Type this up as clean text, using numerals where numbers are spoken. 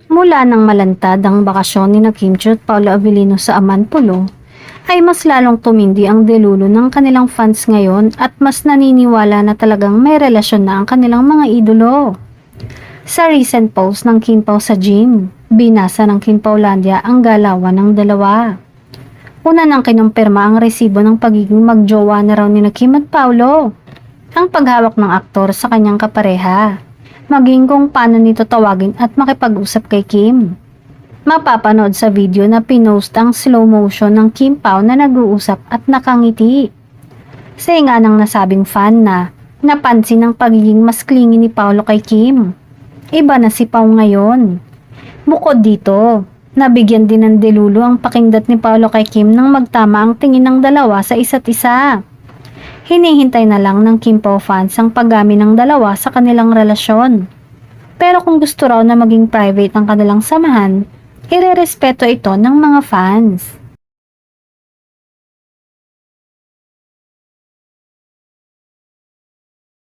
Mula nang malantad ang bakasyon ni Kim Chiu at Paolo Avellino sa Amanpulo, ay mas lalong tumindi ang delulo ng kanilang fans ngayon at mas naniniwala na talagang may relasyon na ang kanilang mga idolo. Sa recent post ng Kim Pao sa gym, binasa ng Kim Paulandia ang galawan ng dalawa. Una nang kinumpirma ang resibo ng pagiging magjowa na raw ni Kim at Paolo, ang paghawak ng aktor sa kanyang kapareha, maging kung paano nito tawagin at makipag-usap kay Kim. Mapapanood sa video na pinost ang slow motion ng Kim Pao na nag-uusap at nakangiti. Say nga ng nasabing fan na napansin ang pagiging mas clingy ni Paolo kay Kim. Iba na si Pao ngayon. Bukod dito, nabigyan din ng delulo ang pakingdat ni Paolo kay Kim nang magtama ang tingin ng dalawa sa isa't isa. Hinihintay na lang ng Kim Pao fans ang paggami ng dalawa sa kanilang relasyon. Pero kung gusto raw na maging private ang kanilang samahan, irerespeto ito ng mga fans.